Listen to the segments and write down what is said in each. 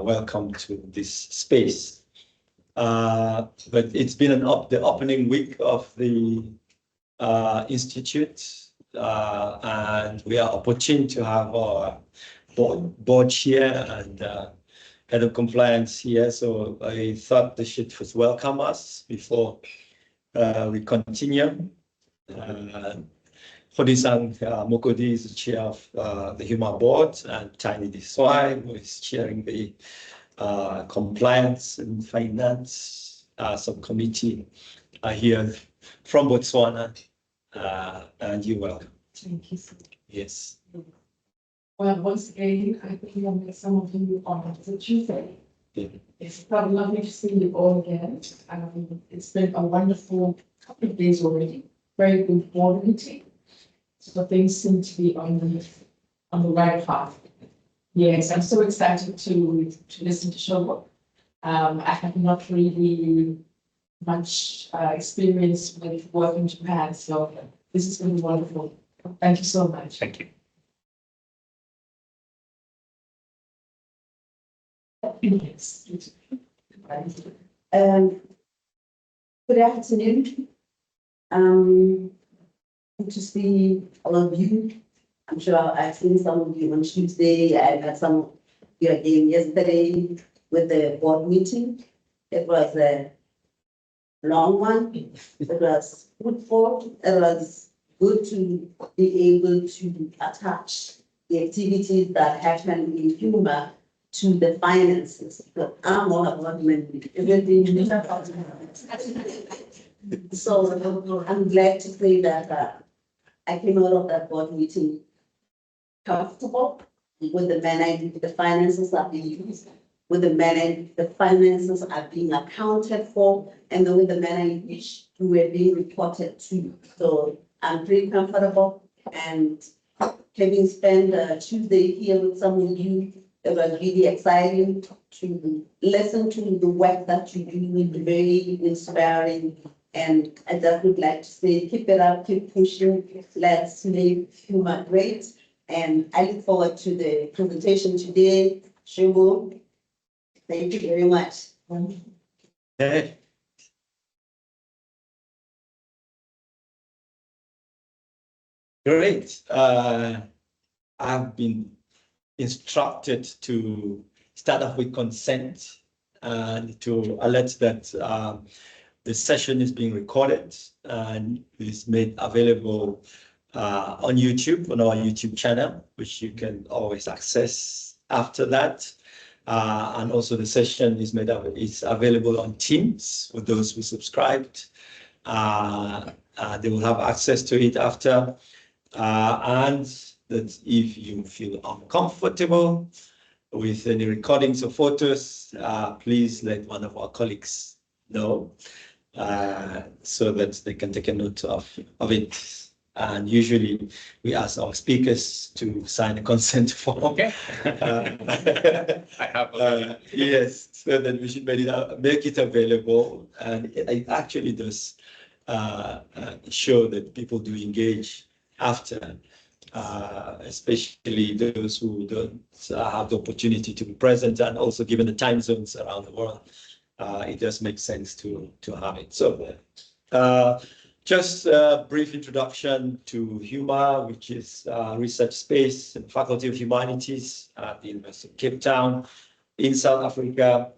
welcome to this space. But it's been the opening week of the Institute, and we are opportune to have our board chair and head of compliance here. So I thought they should first welcome us before we continue. Hodisang Mokodi is the chair of the HUMA board, and Tiny Deswai, who is chairing the compliance and finance subcommittee, are here from Botswana, and you're welcome. Thank you. Yes. Well, once again, I think I'll meet some of you on the Tuesday. Yeah. It's quite lovely to see you all again. It's been a wonderful couple of days already. Very good board meeting. So things seem to be on the right path. Yes, I'm so excited to listen to Shogo. I have not really much experience with work in Japan, so this is going to be wonderful. Thank you so much. Thank you. Yes. Good afternoon. Good to see all of you. I'm sure I've seen some of you on Tuesday. I met some of you again yesterday with the board meeting. It was a long one. It was fruitful. It was good to be able to attach the activities that happen in HUMA to the finances. But I'm all about money. Everything. So I'm glad to say that I came out of that board meeting comfortable with the manner the finances are being used, with the manner the finances are being accounted for, and with the manner in which we are being reported to. So I'm pretty comfortable, and having spent Tuesday here with some of you, it was really exciting to listen to the work that you do. It's very inspiring. And I just would like to say, keep it up, keep pushing. Let's make HUMA great. And I look forward to the presentation today. Shogo, thank you very much. Hey. Great. I've been instructed to start off with consent and to alert that the session is being recorded and is made available on YouTube, on our YouTube channel, which you can always access after that. And also the session is available on Teams for those who subscribed. They will have access to it after. And that if you feel uncomfortable with any recordings or photos, please let one of our colleagues know. So that they can take a note of it. And usually we ask our speakers to sign a consent form. Okay. I have yes, so that we should make it available. And it actually does show that people do engage after, especially those who don't have the opportunity to be present, and also given the time zones around the world. It does make sense to have it. So just a brief introduction to HUMA, which is research space and Faculty of Humanities at the University of Cape Town in South Africa.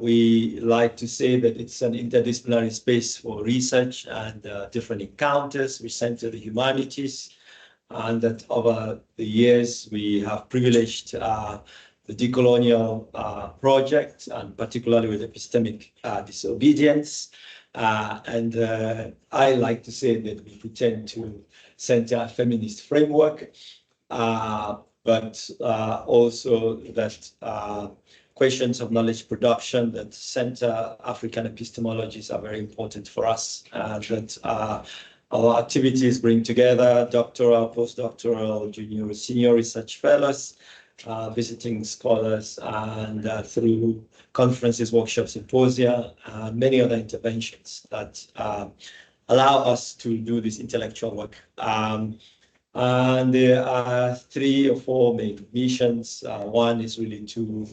We like to say that it's an interdisciplinary space for research and different encounters which center the humanities, and that over the years we have privileged the decolonial project, and particularly with epistemic disobedience. And I like to say that we pretend to center a feminist framework, but also that questions of knowledge production that center African epistemologies are very important for us, that our activities bring together doctoral, postdoctoral, junior, senior research fellows, visiting scholars, and through conferences, workshops, symposia, and many other interventions that allow us to do this intellectual work. And there are 3 or 4 main missions. One is really to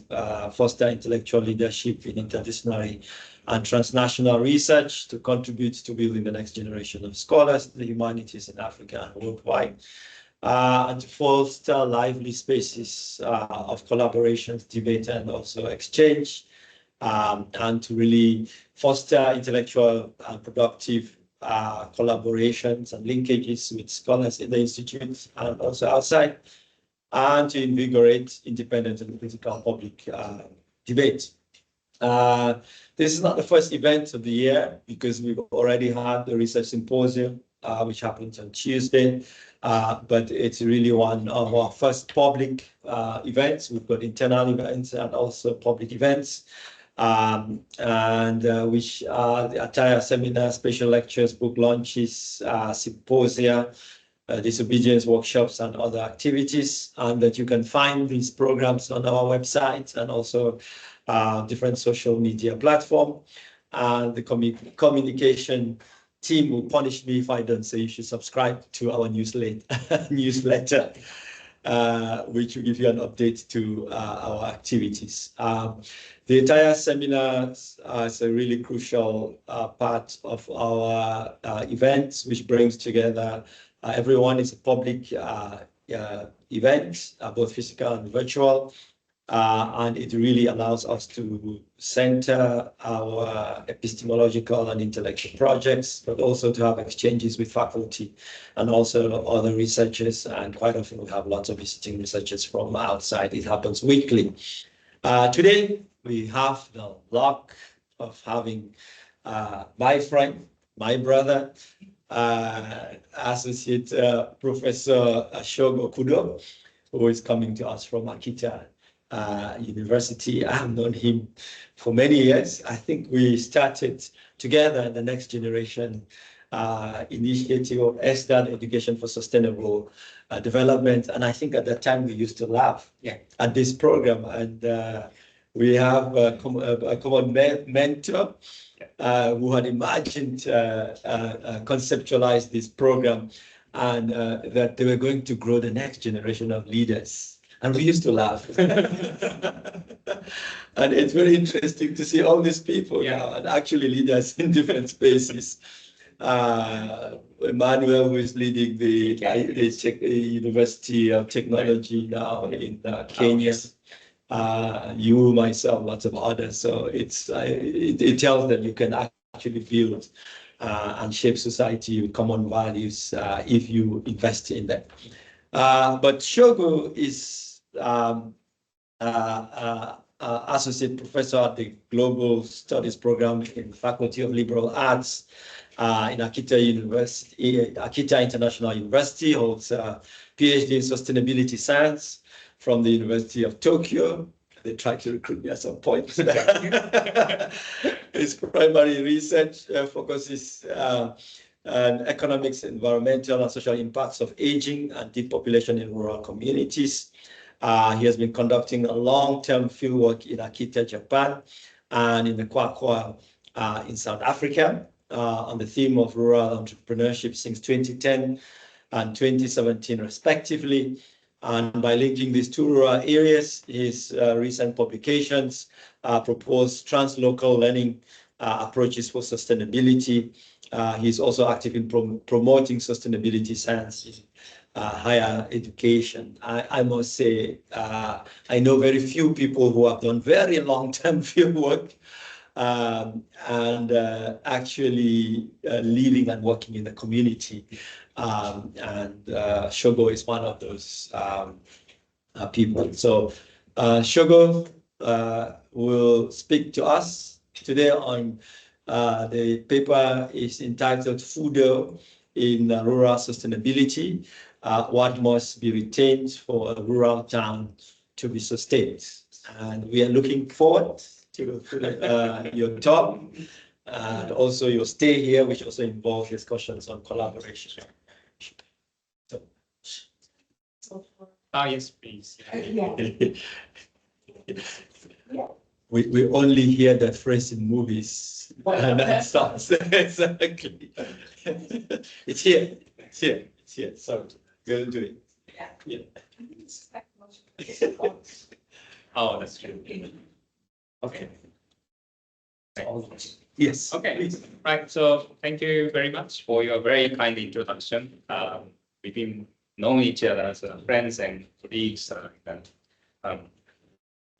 foster intellectual leadership in interdisciplinary and transnational research to contribute to building the next generation of scholars in the humanities in Africa and worldwide, and to foster lively spaces of collaborations, debate, and also exchange, and to really foster intellectual and productive collaborations and linkages with scholars in the institute and also outside, and to invigorate independent and critical public debate. This is not the first event of the year because we've already had the research symposium, which happened on Tuesday, but it's really one of our first public events. We've got internal events and also public events. Which are the Ataya seminar, special lectures, book launches, symposia, disobedience workshops, and other activities. And that you can find these programs on our website and also different social media platform. And the communication team will punish me if I don't say you should subscribe to our newsletter. Which will give you an update to our activities. The entire seminar is a really crucial part of our events, which brings together everyone. It's a public event, both physical and virtual, and it really allows us to center our epistemological and intellectual projects, but also to have exchanges with faculty and also other researchers. And quite often we have lots of visiting researchers from outside. It happens weekly. Today, we have the luck of having my friend, my brother, Associate Professor Shogo Kudo, who is coming to us from Akita University. I have known him for many years. I think we started together in the Next Generation initiative of ESDAD, Education for Sustainable Development. And I think at that time we used to laugh at this program. And we have a common mentor who had imagined, conceptualized this program, and that they were going to grow the next generation of leaders. And we used to laugh. And it's very interesting to see all these people now and actually leaders in different spaces. Emmanuel, who is leading the University of Technology now in Kenya. You, myself, lots of others. So it tells that you can actually build and shape society with common values if you invest in them. But Shogo is Associate Professor at the Global Studies Program in the Faculty of Liberal Arts in Akita University, Akita International University, holds a PhD in Sustainability Science from the University of Tokyo. They tried to recruit me at some point. His primary research focuses on economics, environmental and social impacts of aging and depopulation in rural communities. He has been conducting a long-term fieldwork in Akita, Japan, and in the Kwakwa in South Africa on the theme of rural entrepreneurship since 2010 and 2017, respectively. And by linking these two rural areas, his recent publications propose translocal learning approaches for sustainability. He's also active in promoting sustainability science in higher education. I must say, I know very few people who have done very long-term field work and actually living and working in the community. Shogo is one of those people. So Shogo will speak to us today on the paper is entitled Fudo in Rural Sustainability, what must be retained for a rural town to be sustained. And we are looking forward to your talk and also your stay here, which also involves discussions on collaboration. Yes, please. We only hear that phrase in movies. And that sounds exactly. It's here. Sorry. We'll do it. Yeah. Oh, that's true. Okay. Yes. Okay, please. right. So thank you very much for your very kind introduction. We've been knowing each other as friends and colleagues and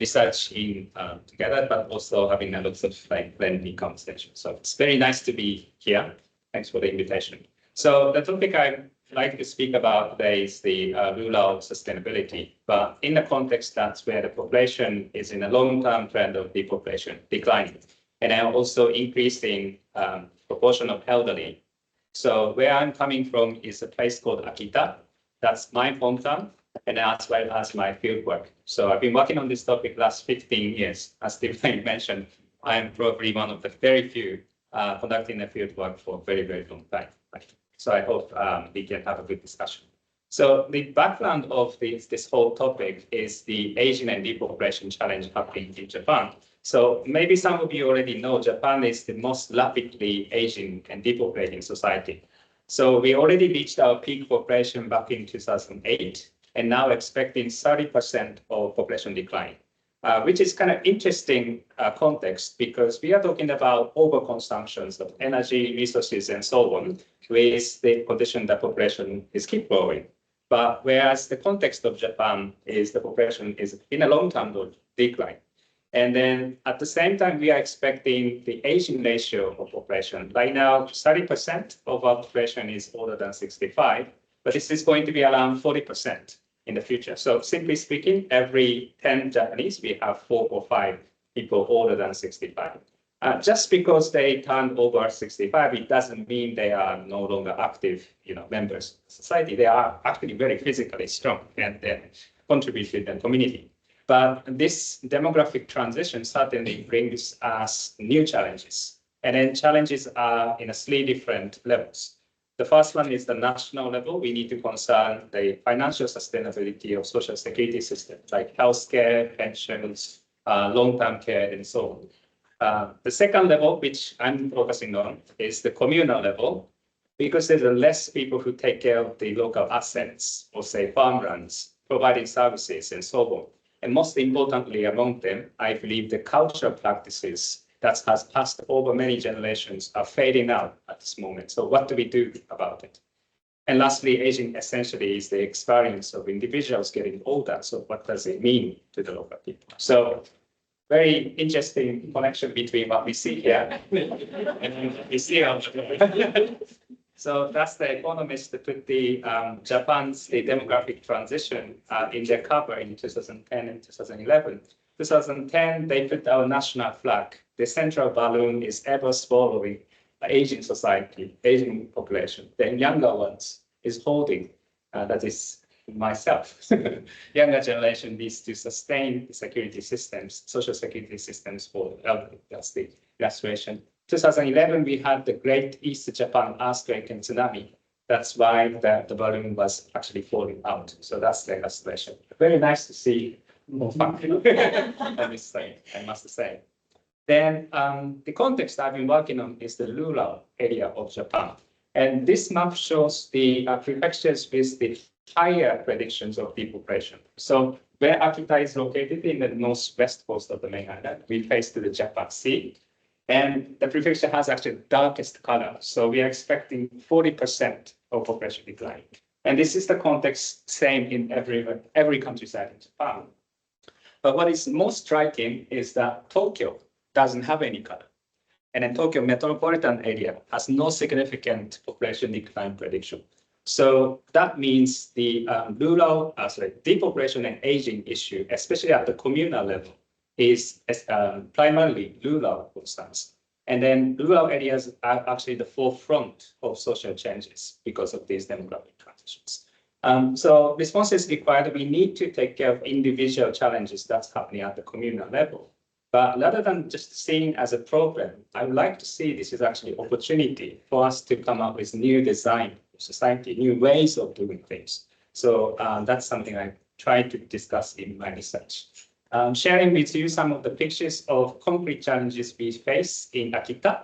research in together, but also having a lot of like friendly conversations. So it's very nice to be here. Thanks for the invitation. So the topic I'd like to speak about today is the rural sustainability, but in the context that's where the population is in a long-term trend of depopulation, declining, and then also increasing proportion of elderly. So where I'm coming from is a place called Akita. That's my hometown, and as well as my field work. So I've been working on this topic last 15 years. As Steve mentioned, I am probably one of the very few conducting the field work for a very, very long time. So I hope we can have a good discussion. So the background of this whole topic is the aging and depopulation challenge happening in Japan. So maybe some of you already know Japan is the most rapidly aging and depopulating society. So we already reached our peak population back in 2008, and now expecting 30% of population decline, which is kind of interesting context because we are talking about overconsumptions of energy, resources, and so on, with the condition that population is keep growing. But whereas the context of Japan is the population is in a long-term decline. And then at the same time, we are expecting the aging ratio of population. Right now, 30% of our population is older than 65, but this is going to be around 40% in the future. So simply speaking, every 10 Japanese, we have 4 or 5 people older than 65. Just because they turn over 65, it doesn't mean they are no longer active, members of society. They are actually very physically strong and they contribute to the community. But this demographic transition certainly brings us new challenges. And then challenges are in 3 different levels. The first one is the national level. We need to concern the financial sustainability of social security systems like healthcare, pensions, long-term care, and so on. The second level, which I'm focusing on, is the communal level, because there's less people who take care of the local assets, or say farmlands, providing services, and so on. And most importantly, among them, I believe the cultural practices that has passed over many generations are fading out at this moment. So what do we do about it? And lastly, aging essentially is the experience of individuals getting older. So what does it mean to the local people? So very interesting connection between what we see here and what we see on the So that's the economists that put the Japan's demographic transition in their cover in 2010 and 2011. 2010, they put our national flag. The central balloon is ever swallowing aging society, aging population. The younger ones is holding, that is myself. Younger generation needs to sustain the security systems, social security systems for elderly. That's the illustration. 2011, we had the Great East Japan earthquake and tsunami. That's why the balloon was actually falling out. So that's the illustration. Very nice to see more fun on this thing, I must say. Then the context I've been working on is the rural area of Japan. And this map shows the prefectures with the higher predictions of depopulation. So where Akita is located in the northwest coast of the main island, we face to the Japan Sea. And the prefecture has actually the darkest color. So we are expecting 40% of population decline. And this is the context same in every countryside in Japan. But what is most striking is that Tokyo doesn't have any color. And then Tokyo metropolitan area has no significant population decline prediction. So that means the rural, depopulation and aging issue, especially at the communal level, is primarily rural concerns. And then rural areas are actually the forefront of social changes because of these demographic transitions. So responses required, we need to take care of individual challenges that's happening at the communal level. But rather than just seeing as a problem, I would like to see this is actually opportunity for us to come up with new design of society, new ways of doing things. So that's something I try to discuss in my research. Sharing with you some of the pictures of concrete challenges we face in Akita.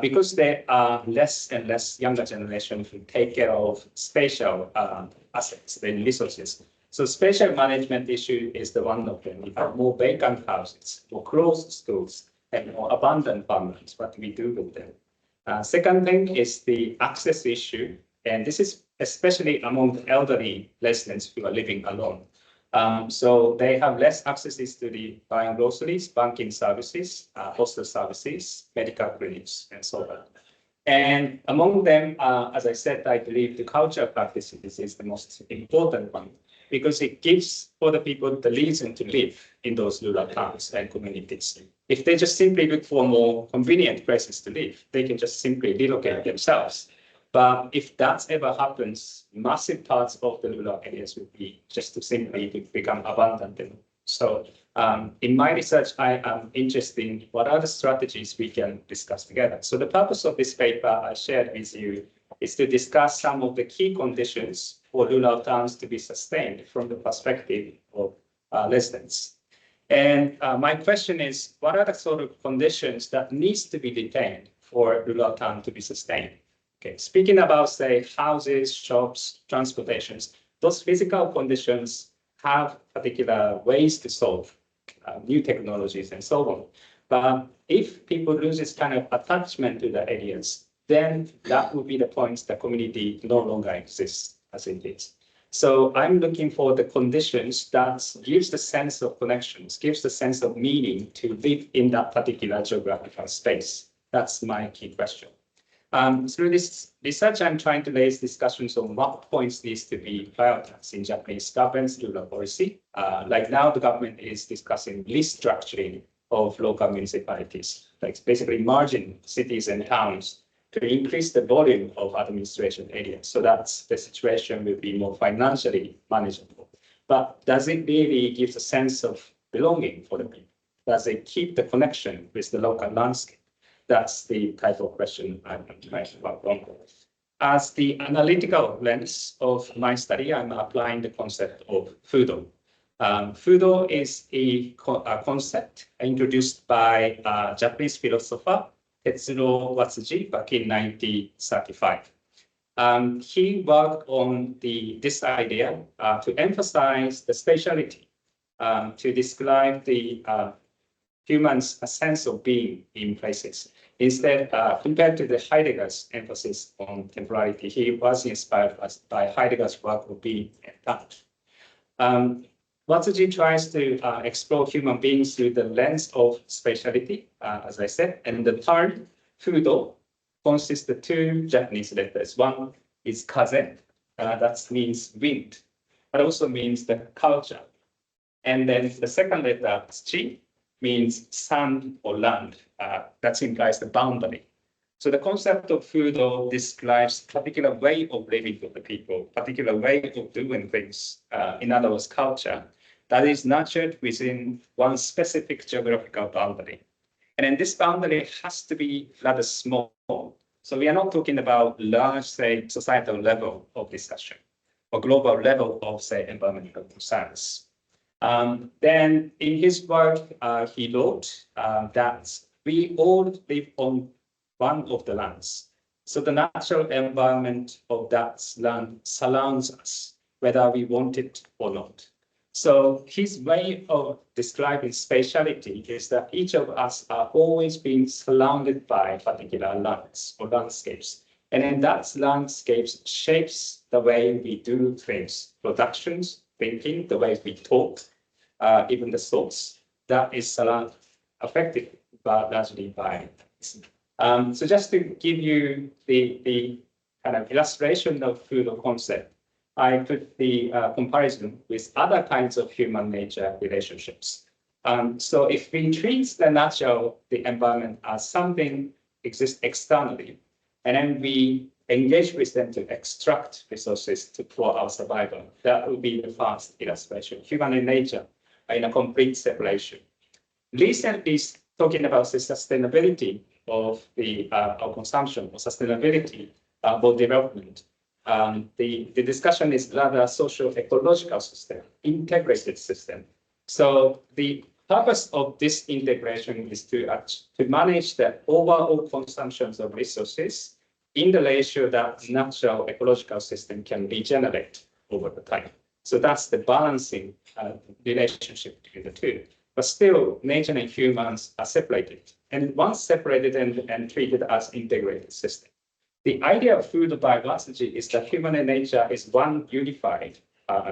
Because there are less and less younger generation who take care of spatial assets and resources. So spatial management issue is the one of them. We have more vacant houses, more closed schools, and more abandoned farmlands. What do we do with them? Second thing is the access issue, and this is especially among the elderly residents who are living alone. So they have less access to the buying groceries, banking services, hostel services, medical clinics, and so on. And among them, as I said, I believe the cultural practices is the most important one because it gives for the people the reason to live in those rural towns and communities. If they just simply look for more convenient places to live, they can just simply relocate themselves. But if that ever happens, massive parts of the rural areas would be just to simply become abandoned. So in my research, I am interested in what are the strategies we can discuss together. So the purpose of this paper I shared with you is to discuss some of the key conditions for rural towns to be sustained from the perspective of residents. And my question is, what are the sort of conditions that needs to be retained for rural town to be sustained? Okay, speaking about, say, houses, shops, transportations, those physical conditions have particular ways to solve new technologies and so on. But if people lose this kind of attachment to the areas, then that would be the point the community no longer exists as it is. So I'm looking for the conditions that gives the sense of connections, gives the sense of meaning to live in that particular geographical space. That's my key question. Through this research, I'm trying to raise discussions on what points needs to be prioritized in Japanese government's rural policy. Like now, the government is discussing restructuring of local municipalities, like basically merging cities and towns to increase the volume of administration areas. So that the situation will be more financially manageable. But does it really give a sense of belonging for the people? Does it keep the connection with the local landscape? That's the type of question I'm trying to work on. As the analytical lens of my study, I'm applying the concept of Fudo. Fudo is a concept introduced by Japanese philosopher Tetsuro Watuji back in 1935. He worked on this idea to emphasize the spatiality, to describe the humans' sense of being in places. Instead, compared to the Heidegger's emphasis on temporality, he was inspired by Heidegger's work of being and touch. Watuji tries to explore human beings through the lens of spatiality, as I said, and the term Fudo consists of two Japanese letters. One is kaze, that means wind, but also means the culture. And then the second letter, chi, means sand or land. That implies the boundary. So the concept of Fudo describes a particular way of living for the people, particular way of doing things, in other words, culture, that is nurtured within one specific geographical boundary. And then this boundary has to be rather small. So we are not talking about large, say, societal level of discussion or global level of, say, environmental concerns. Then in his work, he wrote that we all live on one of the lands. So the natural environment of that land surrounds us, whether we want it or not. So his way of describing spatiality is that each of us are always being surrounded by particular lands or landscapes. And then that landscapes shapes the way we do things, productions, thinking, the way we talk, even the thoughts that is affected largely by this. So just to give you the kind of illustration of Fudo concept, I put the comparison with other kinds of human nature relationships. So if we treat the environment as something exists externally, and then we engage with them to extract resources for our survival, that would be the first illustration. Human and nature are in a complete separation. Recently, talking about the sustainability of our consumption or sustainability for development, the discussion is rather social ecological system, integrated system. So the purpose of this integration is to manage the overall consumptions of resources in the ratio that natural ecological system can regenerate over the time. So that's the balancing relationship between the two. But still, nature and humans are separated. And once separated and treated as integrated system. The idea of Fudo by Watuji is that human and nature is one unified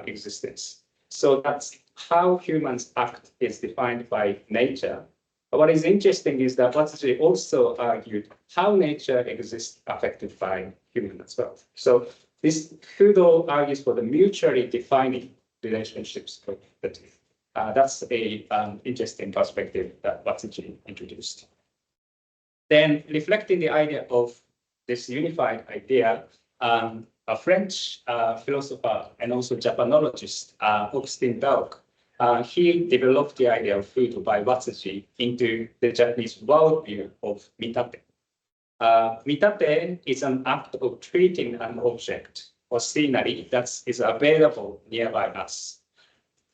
existence. So that's how humans act is defined by nature. But what is interesting is that Watuji also argued how nature exists affected by human as well. So this Fudo argues for the mutually defining relationships of the two. That's a interesting perspective that Watuji introduced. Then reflecting the idea of this unified idea, a French philosopher and also Japanologist, Augustin Berg, he developed the idea of Fudo by Watuji into the Japanese worldview of mitate. Mitate is an act of treating an object or scenery that is available nearby us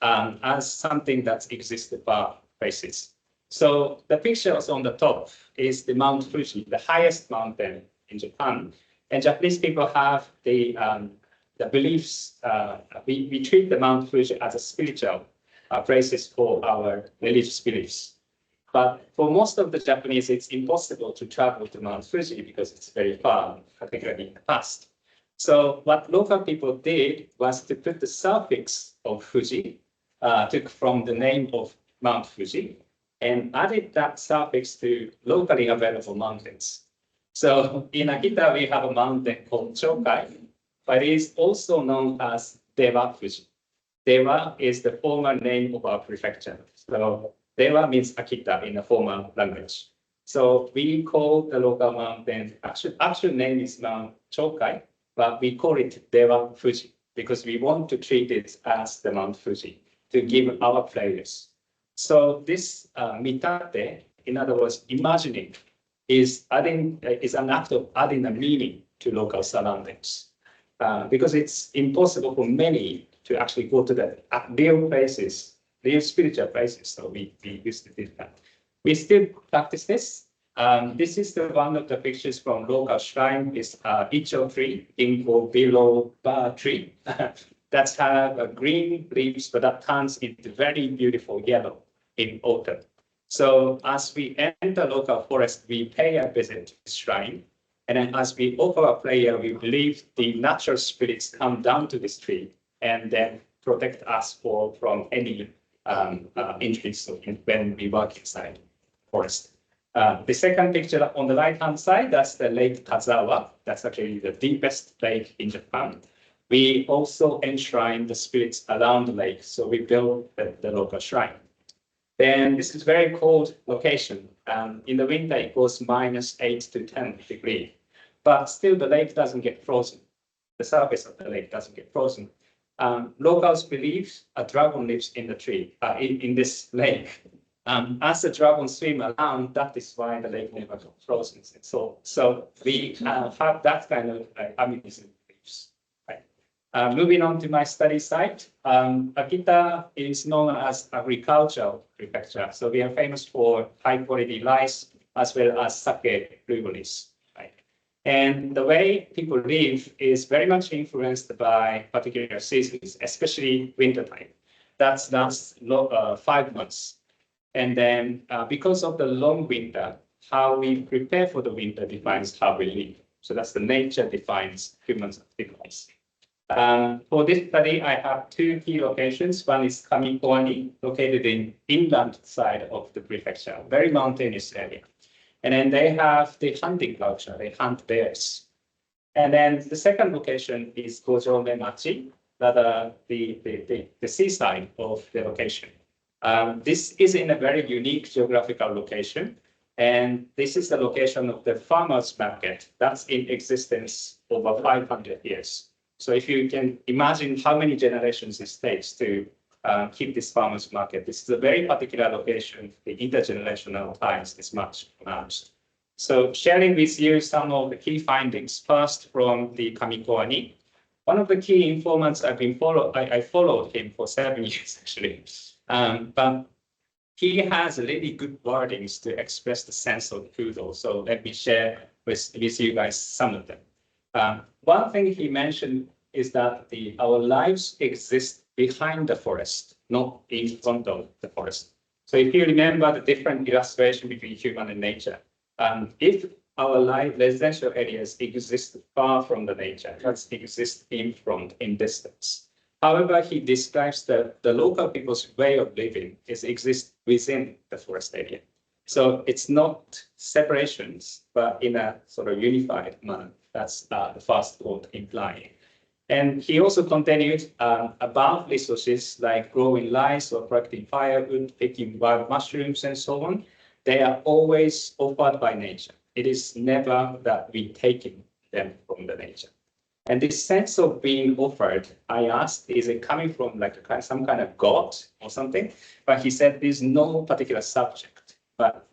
as something that exists far places. So the pictures on the top is the Mount Fuji, the highest mountain in Japan. And Japanese people have the beliefs, we treat the Mount Fuji as a spiritual places for our religious beliefs. But for most of the Japanese, it's impossible to travel to Mount Fuji because it's very far, particularly in the past. So what local people did was to put the suffix of Fuji, took from the name of Mount Fuji, and added that suffix to locally available mountains. So in Akita, we have a mountain called Chokai, but it is also known as Dewa Fuji. Dewa is the former name of our prefecture. So Dewa means Akita in the former language. So we call the local mountain, actual name is Mount Chokai, but we call it Dewa Fuji because we want to treat it as the Mount Fuji to give our players. So this mitate, in other words, imagining, is an act of adding a meaning to local surroundings because it's impossible for many to actually go to the real places, real spiritual places. So we used to do that. We still practice this. This is one of the pictures from local shrine. Is icho tree, Ginkgo biloba tree, that have green leaves, but that turns into very beautiful yellow in autumn. So as we enter local forest, we pay a visit to the shrine. And then as we offer a prayer, we believe the natural spirits come down to this tree and then protect us from any injuries when we walk inside forest. The second picture on the right-hand side, that's the Lake Tazawa. That's actually the deepest lake in Japan. We also enshrine the spirits around the lake. So we build the local shrine. Then this is very cold location. In the winter, it goes -8 to 10 degrees, but still the lake doesn't get frozen. The surface of the lake doesn't get frozen. Locals believe a dragon lives in the tree, in this lake. As the dragons swim around, that is why the lake never got frozen. So we have that kind of amitism beliefs. Moving on to my study site, Akita is known as agricultural prefecture. So we are famous for high quality rice as well as sake breweries. And the way people live is very much influenced by particular seasons, especially wintertime. That's 5 months. And then because of the long winter, how we prepare for the winter defines how we live. So that's the nature defines humans' activities. For this study, I have 2 key locations. One is Kamikoani, located in inland side of the prefecture, very mountainous area. And then they have the hunting culture, they hunt bears. And then the second location is Gojome Machi, the seaside of the location. This is in a very unique geographical location. And this is the location of the farmers market that's in existence over 500 years. So if you can imagine how many generations it takes to keep this farmers market, this is a very particular location. The intergenerational ties is much pronounced. So sharing with you some of the key findings. First, from the Kamikoani. One of the key informants I followed him for 7 years actually. But he has really good wordings to express the sense of Fudo. So let me share with you guys some of them. One thing he mentioned is that our lives exist behind the forest, not in front of the forest. So if you remember the different illustration between human and nature, if our residential areas exist far from the nature, that exist in front, in distance. However, he describes that the local people's way of living exists within the forest area. So it's not separations, but in a sort of unified manner. That's the first quote implying. And he also continued about resources like growing rice or collecting firewood, picking wild mushrooms, and so on. They are always offered by nature. It is never that we taking them from the nature. And this sense of being offered, I asked, is it coming from like some kind of God or something? But he said there's no particular subject. But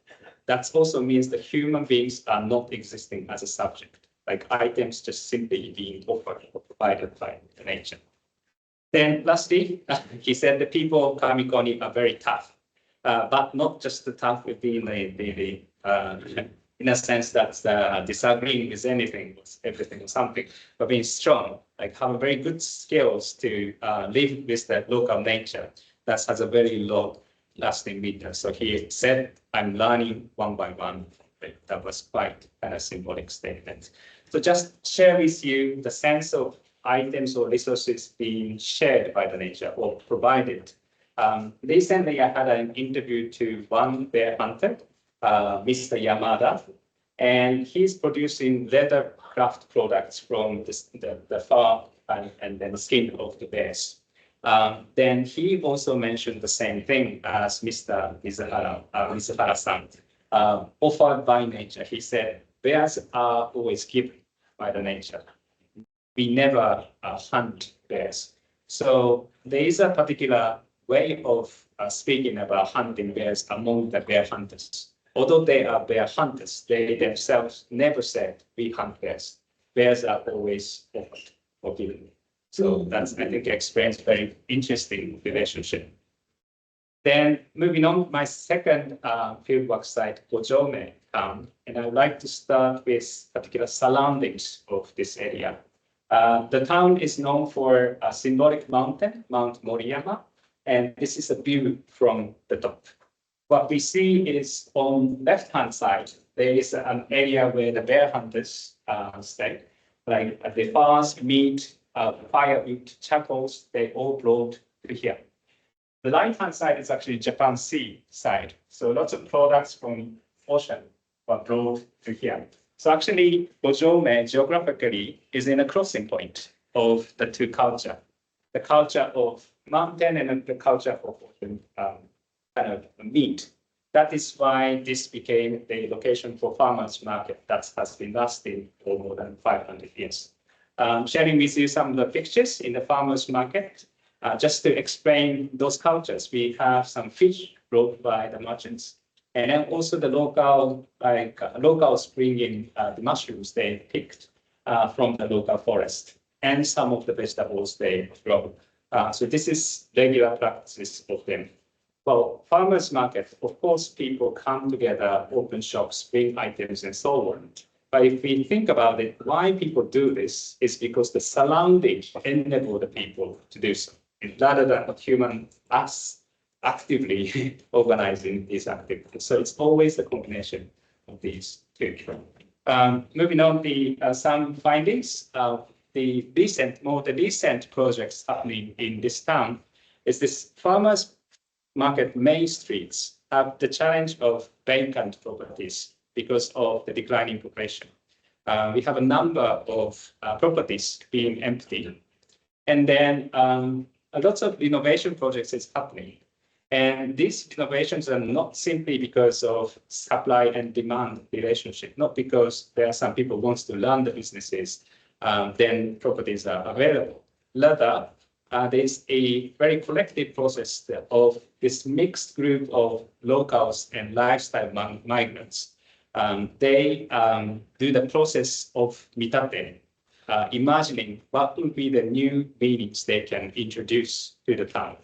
that also means that human beings are not existing as a subject, like items just simply being offered or provided by the nature. Then lastly, he said the people of Kamikoni are very tough, but not just the tough within in a sense that's disagreeing with anything, with everything or something, but being strong, like have very good skills to live with the local nature that has a very long lasting meter. So he said, I'm learning one by one. That was quite kind of symbolic statement. So just share with you the sense of items or resources being shared by the nature or provided. Recently, I had an interview to one bear hunter, Mr. Yamada, and he's producing leather craft products from the fur and then the skin of the bears. Then he also mentioned the same thing as Mr. Mizuhara-san, offered by nature. He said, bears are always given by the nature. We never hunt bears. So there is a particular way of speaking about hunting bears among the bear hunters. Although they are bear hunters, they themselves never said, we hunt bears. Bears are always offered or given. So that's, I think, explains very interesting relationship. Then moving on, my second fieldwork site, Ojome town, and I'd like to start with particular surroundings of this area. The town is known for a symbolic mountain, Mount Moriyama, and this is a view from the top. What we see is on left-hand side, there is an area where the bear hunters stay, like the furs, meat, firewood, charcoals, they all brought to here. The right-hand side is actually Japan Sea side. So lots of products from ocean were brought to here. So actually, Ojome geographically is in a crossing point of the two cultures, the culture of mountain and the culture of ocean, kind of meat. That is why this became the location for farmers market that has been lasting for more than 500 years. Sharing with you some of the pictures in the farmers market. Just to explain those cultures, we have some fish brought by the merchants, and then also the local, locals bring in the mushrooms they picked from the local forest, and some of the vegetables they grow. So this is regular practice of them. Well, farmers market, of course, people come together, open shops, bring items, and so on. But if we think about it, why people do this is because the surroundings enable the people to do so, rather than human us actively organizing these activities. So it's always the combination of these two. Moving on, some findings. The recent projects happening in this town is this farmers market main streets have the challenge of vacant properties because of the declining population. We have a number of properties being empty, and then lots of innovation projects is happening. And these innovations are not simply because of supply and demand relationship, not because there are some people who wants to run the businesses, then properties are available. Rather, there's a very collective process of this mixed group of locals and lifestyle migrants. They do the process of mitate, imagining what would be the new meanings they can introduce to the town.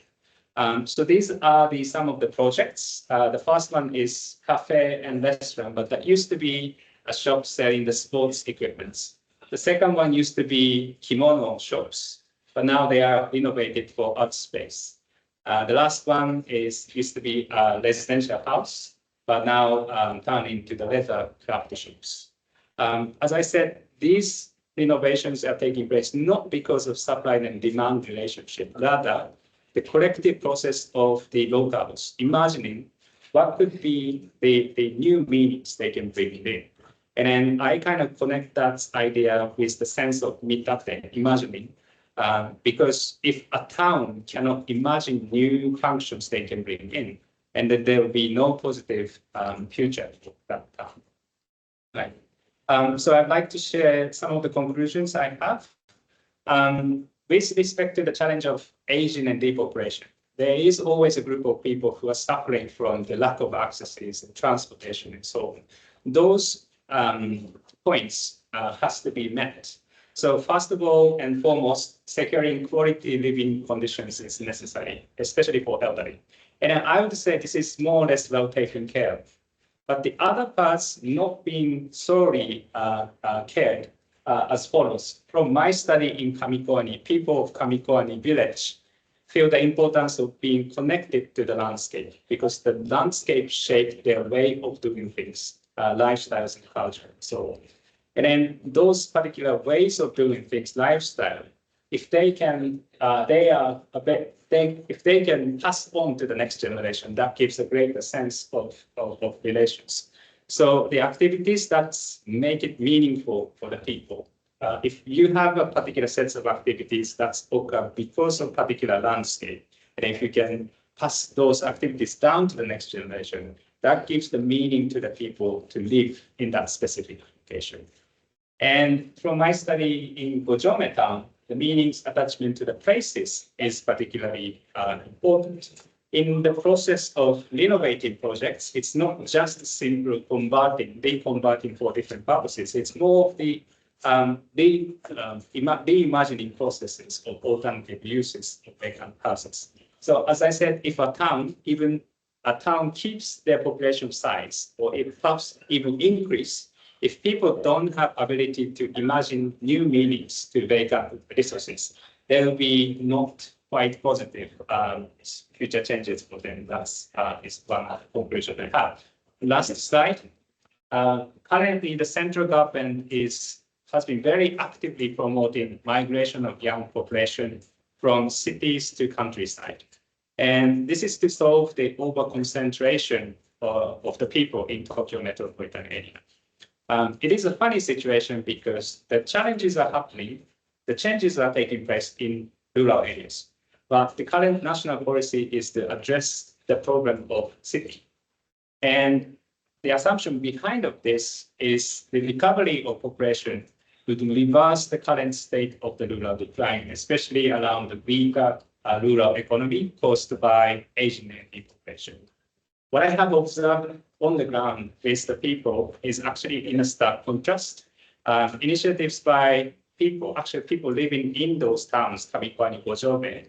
So these are some of the projects. The first one is cafe and restaurant, but that used to be a shop selling the sports equipments. The second one used to be kimono shops, but now they are innovated for art space. The last one used to be a residential house, but now turned into the leather craft shops. As I said, these innovations are taking place not because of supply and demand relationship, rather the collective process of the locals imagining what could be the new meanings they can bring in. And then I kind of connect that idea with the sense of mitate, imagining, because if a town cannot imagine new functions they can bring in, and then there will be no positive future for that town. Right. So I'd like to share some of the conclusions I have. With respect to the challenge of aging and depopulation, there is always a group of people who are suffering from the lack of accesses and transportation and so on. Those points has to be met. So first of all and foremost, securing quality living conditions is necessary, especially for elderly. And I would say this is more or less well taken care of. But the other parts not being solely cared as follows. From my study in Kamikoani, people of Kamikoani village feel the importance of being connected to the landscape because the landscape shaped their way of doing things, lifestyles and culture and so on. And then those particular ways of doing things, lifestyle, if they can, if they can pass on to the next generation, that gives a greater sense of relations. So the activities that make it meaningful for the people. If you have a particular set of activities that's occur because of particular landscape, and if you can pass those activities down to the next generation, that gives the meaning to the people to live in that specific location. And from my study in Gojome town, the meanings attachment to the places is particularly important. In the process of renovating projects, it's not just simple deconverting for different purposes. It's more of the reimagining processes of alternative uses of vacant houses. So as I said, if a town, even a town keeps their population size, or if perhaps even increase, if people don't have ability to imagine new meanings to vacant resources, there will be not quite positive future changes for them. That's is one conclusion I have. Last slide. Currently, the central government has been very actively promoting migration of young population from cities to countryside. And this is to solve the over-concentration of the people in Tokyo metropolitan area. It is a funny situation because the challenges are happening, the changes are taking place in rural areas. But the current national policy is to address the problem of city. And the assumption behind of this is the recovery of population would reverse the current state of the rural decline, especially around the weaker rural economy caused by aging and depopulation. What I have observed on the ground with the people is actually in a stark contrast. Initiatives by people, actually people living in those towns, Kamikoani, Gojome,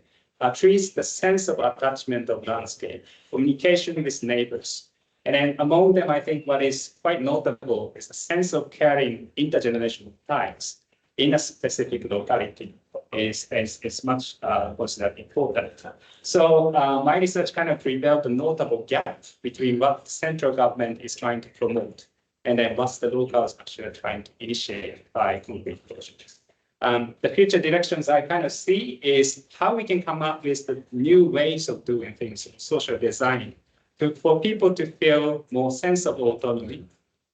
treats the sense of attachment of landscape, communication with neighbors. And then among them, I think what is quite notable is a sense of carrying intergenerational ties in a specific locality is much considered important. So my research kind of revealed a notable gap between what the central government is trying to promote and then what the locals actually trying to initiate by concrete projects. The future directions I kind of see is how we can come up with the new ways of doing things, social design, for people to feel more sense of autonomy.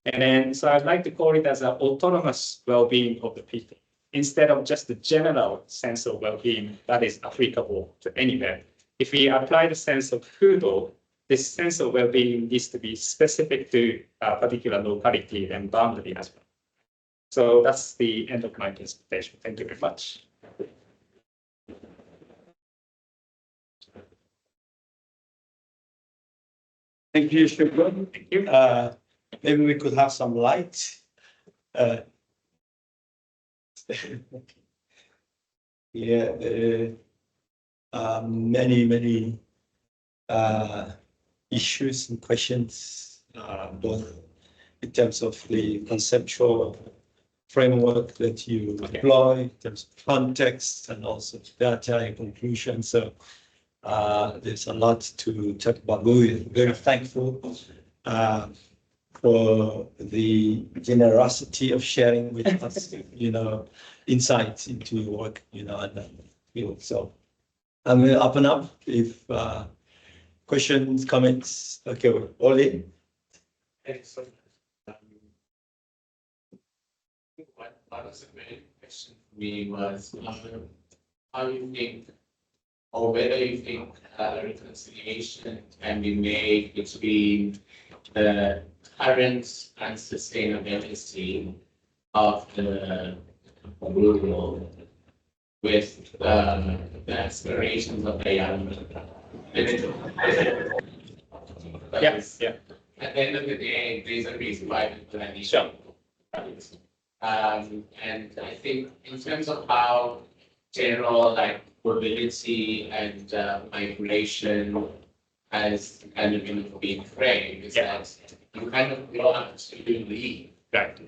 And then, so I'd like to call it as an autonomous well-being of the people, instead of just the general sense of well-being that is applicable to anywhere. If we apply the sense of Fudo, this sense of well-being needs to be specific to a particular locality and boundary as well. So that's the end of my presentation. Thank you very much. Thank you, Shogo. Thank you. Maybe we could have some light. Yeah, many issues and questions, both in terms of the conceptual framework that you deploy, in terms of context, and also data and conclusion. So there's a lot to talk about. We're very thankful for the generosity of sharing with us, insights into your work, and that field. So I'm going to open up if questions, comments. Okay, Oli. Excellent. What was a great question for me was how you think, or whether you think reconciliation can be made between the current unsustainability of the rural with the aspirations of the young. Yes, yeah. At the end of the day, there's a reason why people are Sure. And I think in terms of how general like mobility and migration has kind of been framed, is that you kind of grow up to leave, right?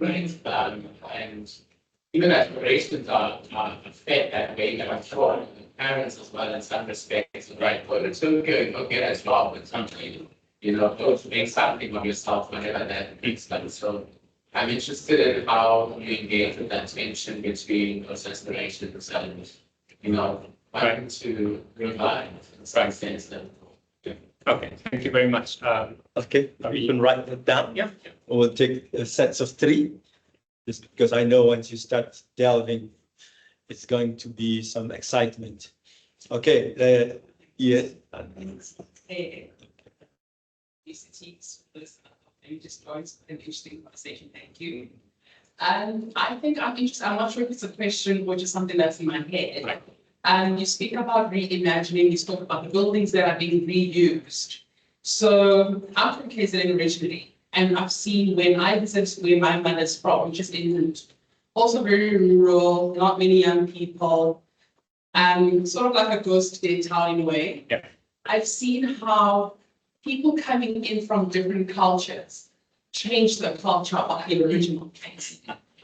And even aspirations are fed that way, I'm sure. Parents as well in some respects, right? But it's okay, get a job with something, go to make something of yourself, whatever that means. Like, so I'm interested in how you engage with that tension between those aspirations and, trying to revive in some sense. Then. Okay, thank you very much. Okay, you can write that down. Yeah. We'll take sets of 3, just because I know once you start delving, it's going to be some excitement. Okay, yes. Just going to an interesting conversation. Thank you. I think I'm interested. I'm not sure if it's a question or just something that's in my head. You speak about reimagining. You spoke about the buildings that are being reused. So I'm from KZN originally, and I've seen when I visit where my mother's from, which is England, also very rural, not many young people, sort of like a ghost town in a way. Yeah. I've seen how people coming in from different cultures change the culture of the original place.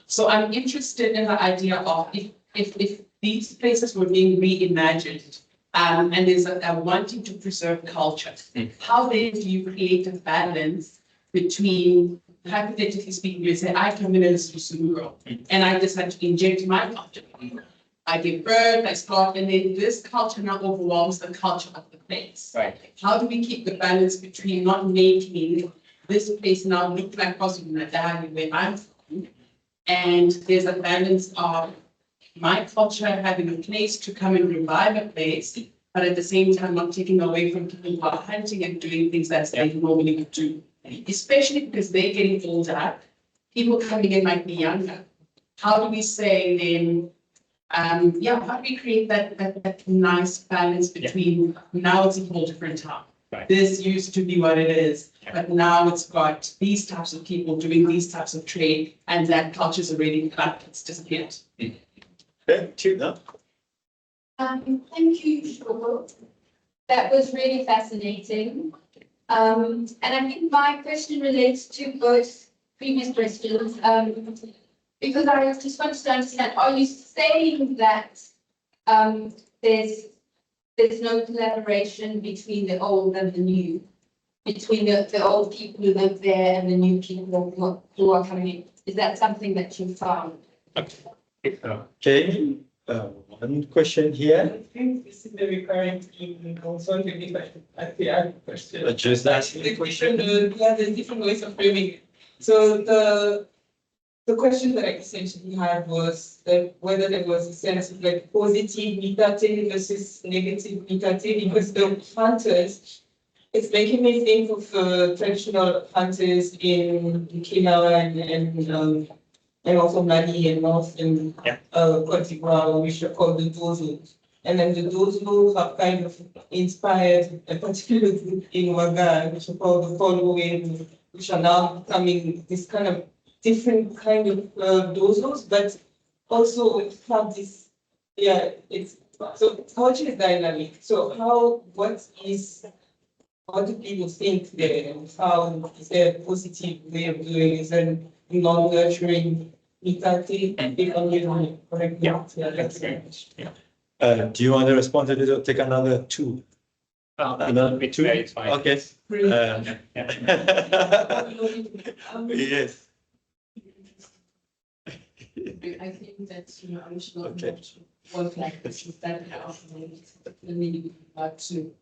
So I'm interested in the idea of if these places were being reimagined, and there's a wanting to preserve culture, how then do you create a balance between, hypothetically speaking, you say, I come in as a Sumuro, and I just had to inject my culture. I give birth, I start, and then this culture now overwhelms the culture of the place. Right. How do we keep the balance between not making this place now look like possibly Nadali where I'm from, and there's a balance of my culture having a place to come and revive a place, but at the same time not taking away from people who are hunting and doing things that they normally would do, especially because they're getting older, people coming in might be younger. How do we say then, how do we create that nice balance between now it's a whole different time. Right. This used to be what it is, but now it's got these types of people doing these types of trade, and that culture's already it's disappeared. Okay, Tuna. Thank you, Shogo. That was really fascinating. And I think my question relates to both previous questions, because I just wanted to understand, are you saying that there's no collaboration between the old and the new, between the old people who live there and the new people who are coming in? Is that something that you found? Okay, one question here. I think this is the recurring theme also at the other question. Just asking the question. There's different ways of framing it. So the question that I essentially had was that whether there was a sense of like positive mitate versus negative mitate, because the hunters, it's making me think of traditional hunters in Kenya and also Mali and North and Cote d'Ivoire, which are called the Dozo. And then the Dozo have kind of inspired a particular group in Waga, which are called the following, which are now becoming this kind of different kind of Dozos, but also have this, it's, so culture is dynamic. So what is what do people think there? And how is there a positive way of doing it and non-nurturing Mikati? If I'm getting it correctly? Thanks very much. Do you want to respond to this or take another two? Another It's two? very fine. Okay. Yes. I think that, I should not Okay. work like this, is that really like to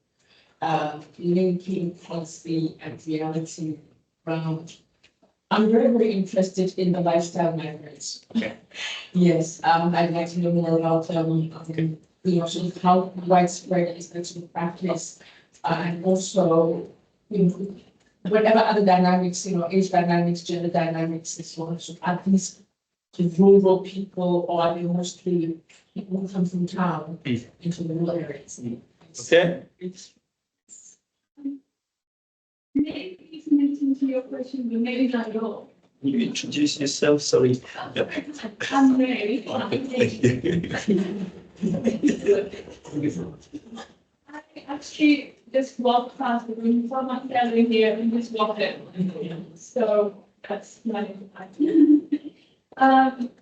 linking policy and reality around. I'm very, very interested in the lifestyle migrants. Okay. Yes, I'd like to know more about sort of how widespread is that sort of practice, and also, whatever other dynamics, age dynamics, gender dynamics, and so on. So are these rural people, or are they mostly people who come from town into the rural areas? Okay. Maybe it's connecting to your question, but maybe not at all. You introduce yourself, sorry. I'm Mary. I actually just walked past the room, saw my family here and just walked in. So that's my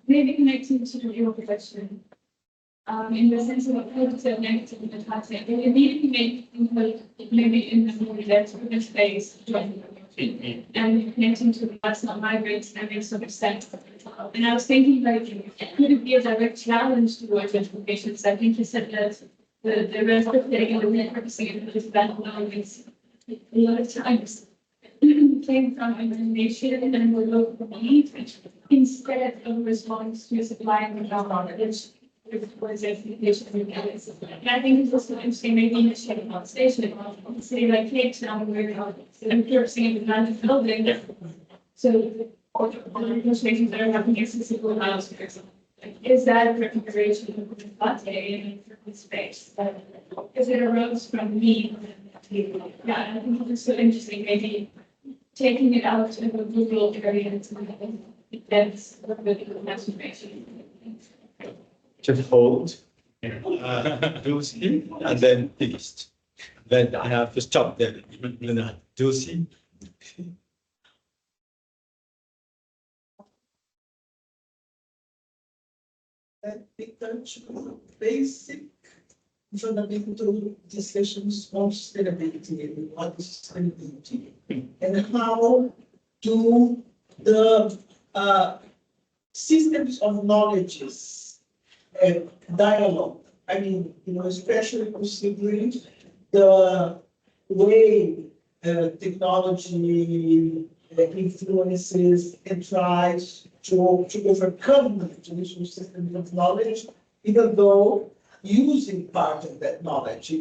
maybe connecting to your question. In the sense of positive, negative, and attachment, it immediately makes me think maybe in the movie that's in this space, and connecting to that's not my race, that makes so much sense. And I was thinking, like, could it be a direct challenge towards gentrification? So I think you said that the retrofitting and the repurposing of this development a lot of times came from imagination and the local need instead of response to supplying the government, which was education. And I think it's also interesting, maybe in the Sheffield station, in a city like Cape Town, where the repurposing of the abandoned building. So the demonstrations that are happening is physical house, for example. Is that a recuperation of the latte in space? Because it arose from me. Yeah, I think it's so interesting, maybe taking it out to the rural areas and that's a little bit of masturbation. Just hold. Lucy, and then east. Then I have to stop there. Then Lucy. I think that's basic fundamental discussions on sustainability and what is sustainability and how do the systems of knowledges and dialogue. I mean, especially considering the way technology influences and tries to overcome the traditional systems of knowledge, even though using part of that knowledge.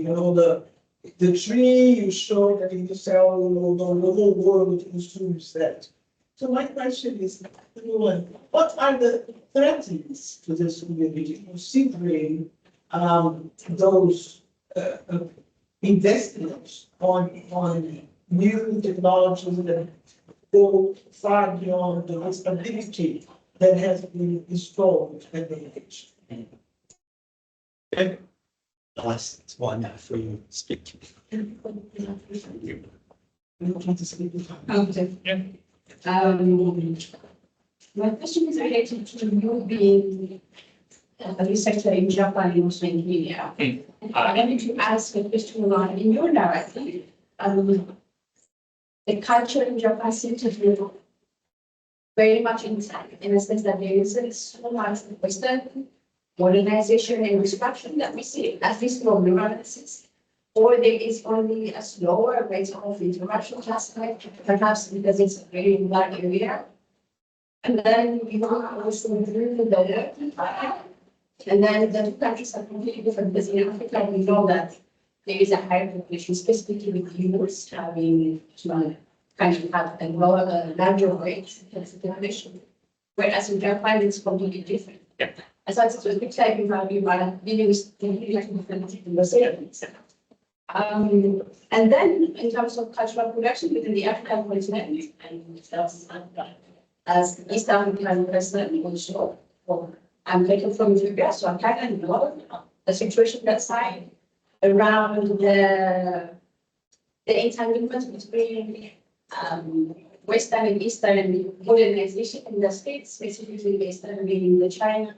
The tree you show that in the cell, the whole world consumes that. So my question is, what are the threats to this community, considering those investments on new technologies that go far beyond the stability that has been installed at the age? Okay. Last one for you to speak. My question is related to you being a researcher in Japan and also in India. I wanted to ask a question on in your narrative. The culture in Japan seems to be very much inside, in the sense that there isn't so much Western modernization and destruction that we see, at least from the analysis, or there is only a slower rate of interaction, just like perhaps because it's a very large area. And then you also do the work, and then the two countries are completely different, because in Africa we know that there is a higher population, specifically with youths having to kind of have a larger rate of the population, whereas in Japan it's completely different. Yeah. As I said, it looks like you are dealing with completely different conversations. And then in terms of cultural production within the African continent, and as East African person also, I'm taken from Ethiopia, so I kind of know the situation that side around the the entanglement between Western and Eastern modernization in the States, specifically Western being the China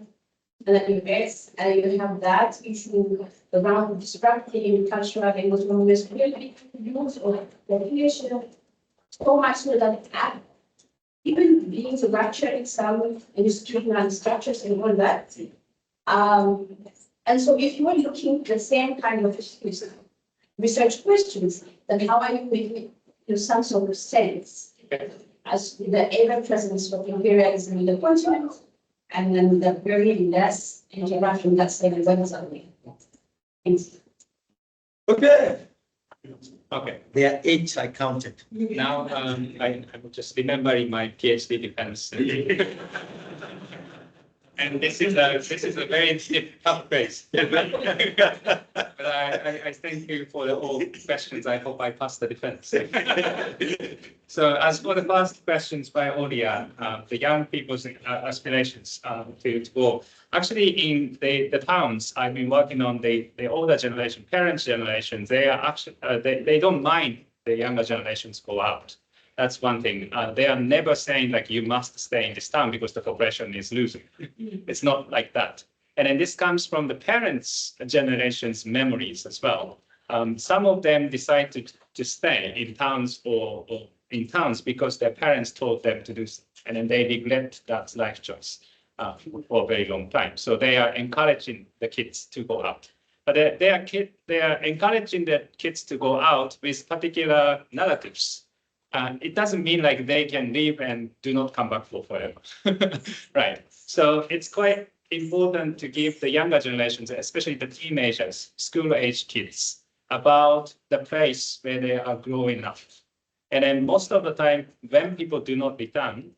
and the US, and you have that issue around disrupting cultural and autonomous views of population, so much so that even being to rupture itself and streamline structures and all that. And so if you are looking at the same kind of research questions, then how are you making some sort of sense as the ever presence of imperialism in the continent and then the very less interaction that's taking place on me. Okay. Okay. There are 8 I counted. Now I'm just remembering my PhD defense. And this is a very tough phrase. But I thank you for all questions. I hope I passed the defense. So as for the first questions by Olia, the young people's aspirations to go. Actually, in the towns I've been working on, the older generation, parents' generation, they are actually they don't mind the younger generations go out. That's one thing. They are never saying like you must stay in this town because the population is losing. It's not like that. And then this comes from the parents' generation's memories as well. Some of them decide to stay in towns or in towns because their parents told them to do so. And then they regret that life choice for a very long time. So they are encouraging the kids to go out. But they are encouraging the kids to go out with particular narratives. It doesn't mean like they can leave and do not come back for forever, right? So it's quite important to give the younger generations, especially the teenagers, school-age kids, about the place where they are growing up. And then most of the time, when people do not return,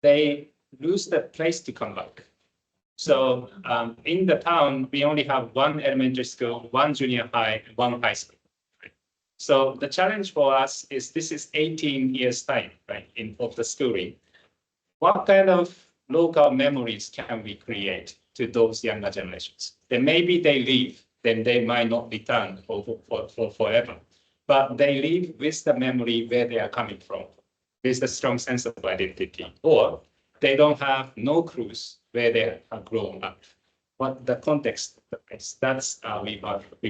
they lose the place to come back. So in the town, we only have 1 elementary school, 1 junior high, 1 high school. So the challenge for us is this is 18 years time, right, of the schooling. What kind of local memories can we create to those younger generations? Then maybe they leave, then they might not return for forever. But they leave with the memory where they are coming from, with a strong sense of identity. Or they don't have no clues where they are grown up. What the context is, that's we've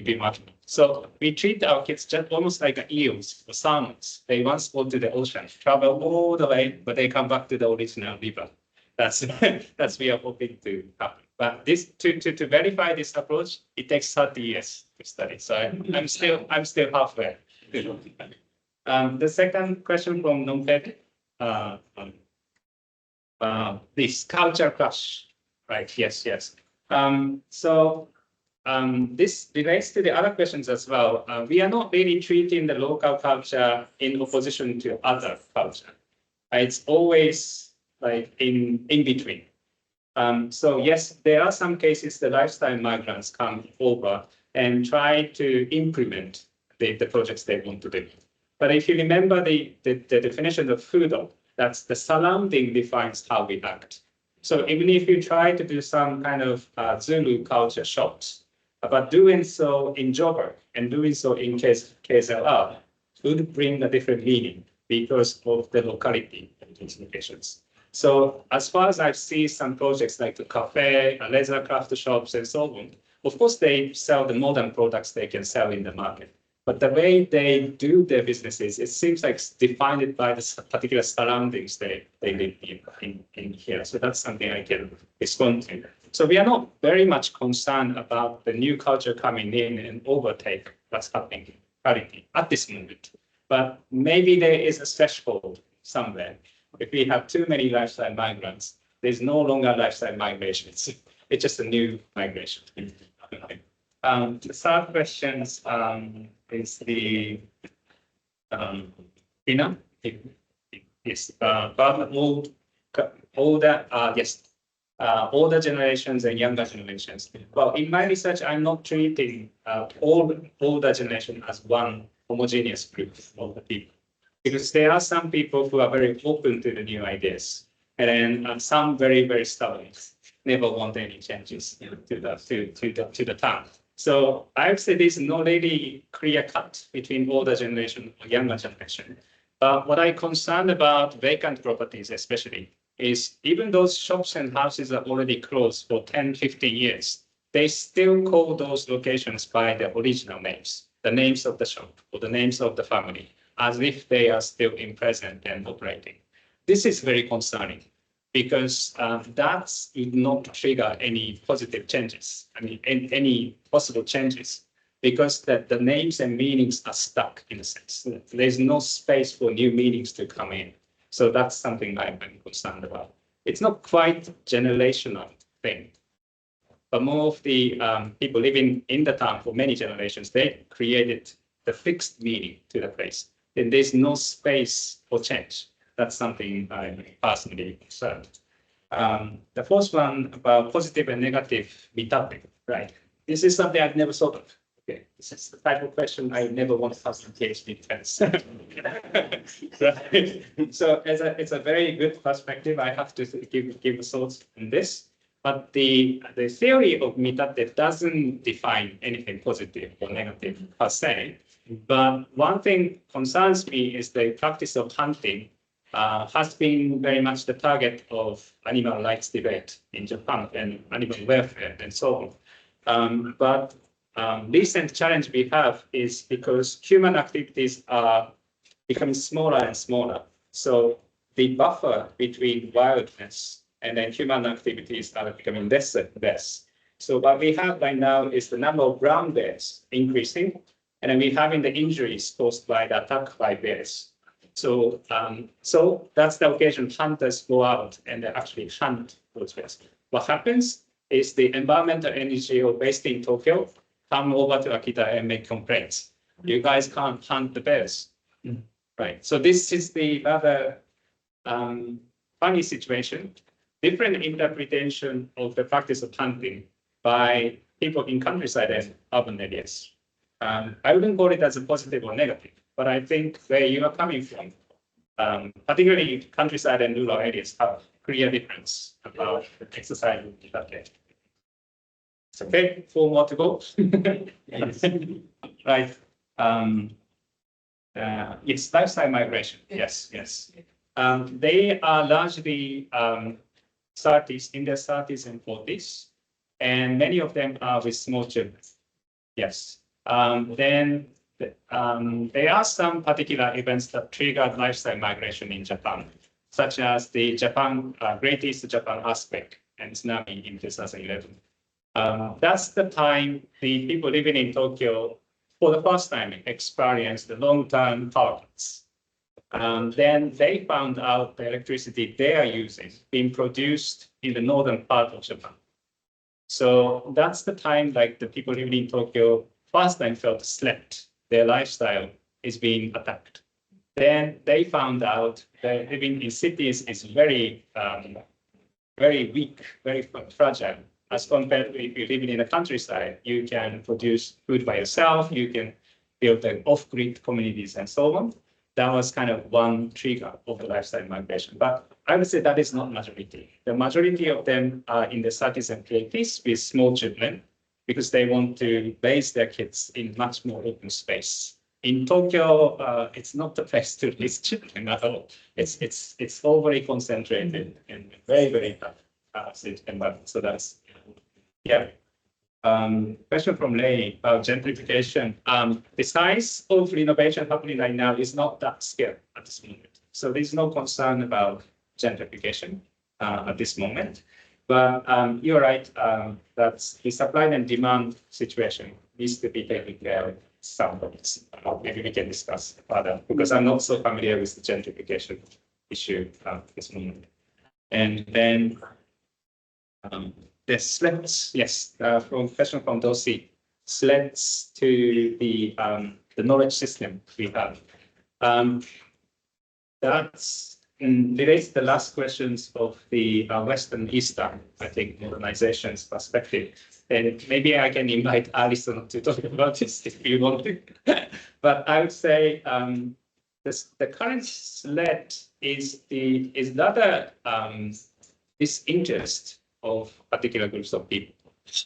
been working on. So we treat our kids just almost like eels or salmons. They once go to the ocean, travel all the way, but they come back to the original river. That's we are hoping to happen. But this to verify this approach, it takes 30 years to study. So I'm still halfway. The second question from Nompet, this culture clash, right? Yes. This relates to the other questions as well. We are not really treating the local culture in opposition to other culture. It's always like in between. So yes, there are some cases the lifestyle migrants come over and try to implement the projects they want to do. But if you remember the definition of Fudo, that's the surrounding defines how we act. So even if you try to do some kind of Zulu culture shops, but doing so in Joburg and doing so in KSLR would bring a different meaning because of the locality of these locations. So as far as I see some projects like the cafe, leather craft shops, and so on, of course they sell the modern products they can sell in the market. But the way they do their businesses, it seems like it's defined by the particular surroundings they live in here. So that's something I can respond to. So we are not very much concerned about the new culture coming in and overtake what's happening currently at this moment. But maybe there is a threshold somewhere. If we have too many lifestyle migrants, there's no longer lifestyle migration. It's just a new migration. The third question is the Ina? Yes, about older generations and younger generations. Well, in my research, I'm not treating all older generation as one homogeneous group of the people. Because there are some people who are very open to the new ideas, and then some very, very stubborn, never want any changes to the town. So I would say there's no really clear cut between older generation or younger generation. But what I'm concerned about vacant properties especially is even those shops and houses are already closed for 10, 15 years, they still call those locations by their original names, the names of the shop or the names of the family, as if they are still in present and operating. This is very concerning because that would not trigger any positive changes, I mean, any possible changes, because the names and meanings are stuck in a sense. There's no space for new meanings to come in. So that's something I'm concerned about. It's not quite generational thing, but more of the people living in the town for many generations, they created the fixed meaning to the place. And there's no space for change. That's something I'm personally concerned. The first one about positive and negative meetup, right? This is something I've never thought of. Okay, this is the type of question I never want to ask in PhD defense. Right. So it's a very good perspective. I have to give a thoughts on this. But the theory of meetup doesn't define anything positive or negative per se. But one thing concerns me is the practice of hunting has been very much the target of animal rights debate in Japan and animal welfare and so on. But recent challenge we have is because human activities are becoming smaller and smaller. So the buffer between wildness and then human activities are becoming less and less. So what we have right now is the number of brown bears increasing, and then we're having the injuries caused by the attack by bears. So, so that's the occasion hunters go out and they actually hunt those bears. What happens is the environmental NGO based in Tokyo come over to Akita and make complaints. You guys can't hunt the bears, right? So this is the rather funny situation, different interpretation of the practice of hunting by people in countryside and urban areas. I wouldn't call it as a positive or negative, but I think where you are coming from, particularly countryside and rural areas, have clear difference about the exercise of that day. It's okay, 4 more to go. Right. It's lifestyle migration. Yes, yes. They are largely 30s, in their 30s and 40s, and many of them are with small children. Yes. Then there are some particular events that triggered lifestyle migration in Japan, such as the Great East Japan earthquake and tsunami in 2011. That's the time the people living in Tokyo, for the first time, experienced the long-term power cuts. Then they found out the electricity they are using being produced in the northern part of Japan. So that's the time, like the people living in Tokyo first time felt slept. Their lifestyle is being attacked. Then they found out that living in cities is very, very weak, very fragile. As compared to if you're living in the countryside, you can produce food by yourself, you can build off-grid communities and so on. That was kind of one trigger of the lifestyle migration. But I would say that is not majority. The majority of them are in the 30s and 40s with small children because they want to raise their kids in much more open space. In Tokyo, it's not the place to raise children at all. It's overly concentrated and very, very tough environment. So that's, yeah. Question from Lei about gentrification. The size of renovation happening right now is not that scale at this moment. So there's no concern about gentrification at this moment. But you're right, that the supply and demand situation needs to be taken care of some points. Maybe we can discuss further because I'm not so familiar with the gentrification issue at this moment. And then the sleds, yes, from question from Dosi, sleds to the knowledge system we have. That's relates to the last questions of the Western Eastern, I think, modernization's perspective. And maybe I can invite Alison to talk about this if you want to. But I would say the current sled is rather this interest of particular groups of people.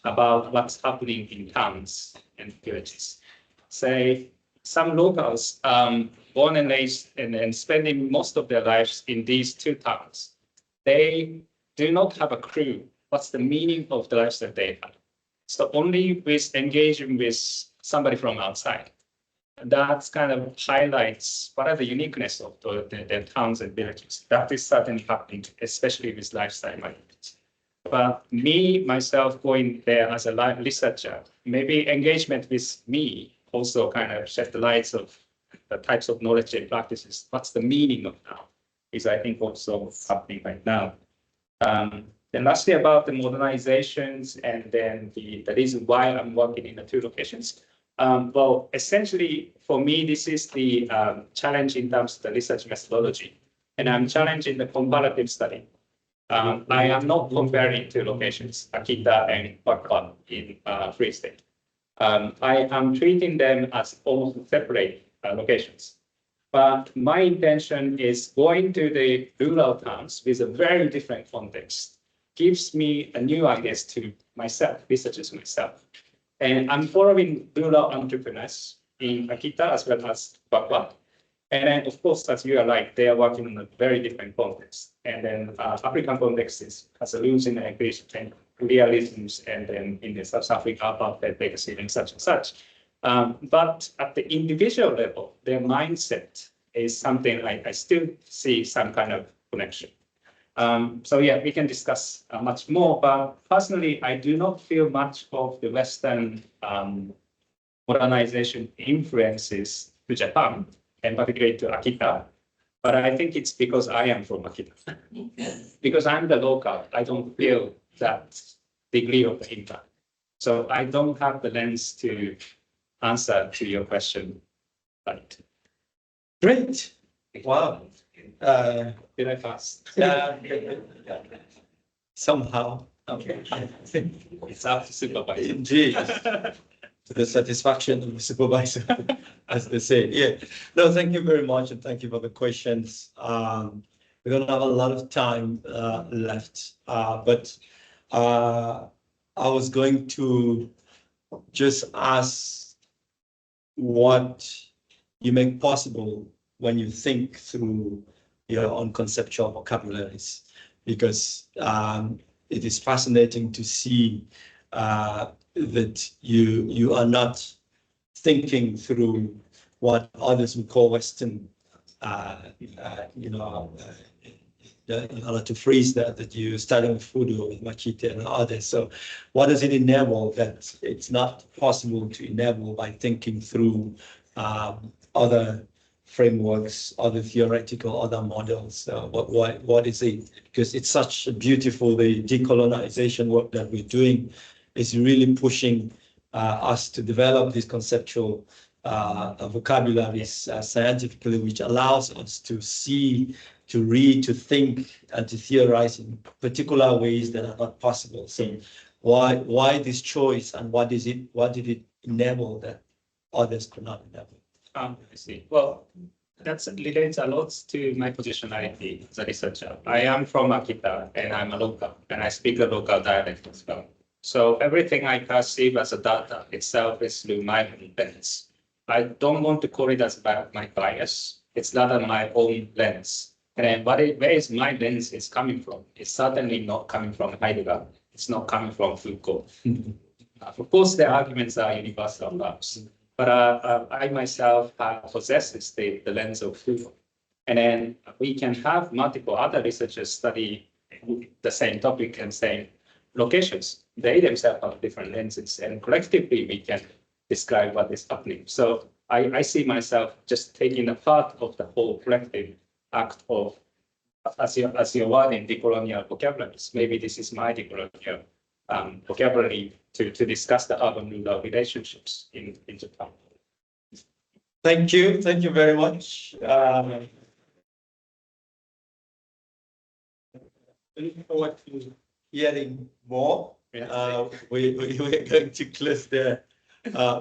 about what's happening in towns and villages. Say, some locals born and raised and spending most of their lives in these two towns, they do not have a clue what's the meaning of the lives that they have. So only with engaging with somebody from outside, that kind of highlights what are the uniqueness of the towns and villages. That is certainly happening, especially with lifestyle management. But me, myself, going there as a researcher, maybe engagement with me also kind of shed the lights of the types of knowledge and practices. What's the meaning of now is, I think, also happening right now. Then lastly, about the modernizations and then the reason why I'm working in the two locations. Well, essentially, for me, this is the challenge in terms of the research methodology. And I'm challenging the comparative study. I am not comparing two locations, Akita and Bakwa in Free State. I am treating them as almost separate locations. But my intention is going to the rural towns with a very different context, gives me a new ideas to myself, researchers myself. And I'm following rural entrepreneurs in Akita as well as Bakwa. And then, of course, as you are right, they are working in a very different context. And then African context has a losing and and realisms, and then in the South Africa, apartheid legacy and such and such. But at the individual level, their mindset is something I still see some kind of connection. So yeah, we can discuss much more, but personally, I do not feel much of the Western modernization influences to Japan, and particularly to Akita. But I think it's because I am from Akita. Because I'm the local, I don't feel that degree of the impact. So I don't have the lens to answer to your question. Right. Great. Wow. Did I pass? Somehow. Okay. It's up to supervisor. Indeed. To the satisfaction of the supervisor, as they say. Yeah. No, thank you very much, and thank you for the questions. We don't have a lot of time left, but I was going to just ask what you make possible when you think through your own conceptual vocabularies, because it is fascinating to see that you are not thinking through what others would call Western, in order to freeze that you're starting with Fudo, with Machite and others. So what does it enable that it's not possible to enable by thinking through other frameworks, other theoretical, other models? What is it? Because it's such a beautiful, the decolonization work that we're doing is really pushing us to develop these conceptual vocabularies scientifically, which allows us to see, to read, to think, and to theorize in particular ways that are not possible. So why this choice, and what did it enable that others could not enable? I see. Well, that relates a lot to my positionality as a researcher. I am from Akita, and I'm a local, and I speak a local dialect as well. So everything I perceive as a data itself is through my own lens. I don't want to call it as my bias. It's rather my own lens. And where is my lens is coming from? It's certainly not coming from Heidegger. It's not coming from Foucault. Of course, the arguments are universal perhaps, but I myself possess the lens of Foucault. And then we can have multiple other researchers study the same topic and same locations. They themselves have different lenses, and collectively we can describe what is happening. So I see myself just taking a part of the whole collective act of, as your word in decolonial vocabularies. Maybe this is my decolonial vocabulary to discuss the urban-rural relationships in Japan. Thank you very much. Looking forward to hearing more. We're going to close there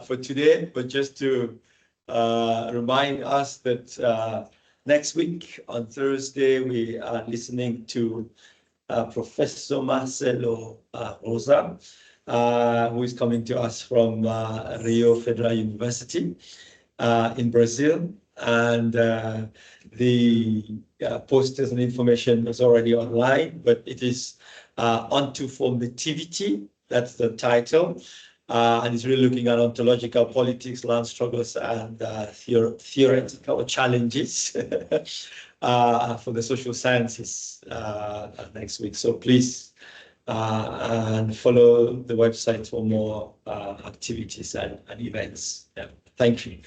for today, but just to remind us that next week on Thursday, we are listening to Professor Marcelo Rosa, who is coming to us from Rio Federal University in Brazil. And the posters and information is already online, but it is Onto Formativity, that's the title. And it's really looking at ontological politics, land struggles, and theoretical challenges for the social sciences next week. So please and follow the website for more activities and events. Yeah. Thank you.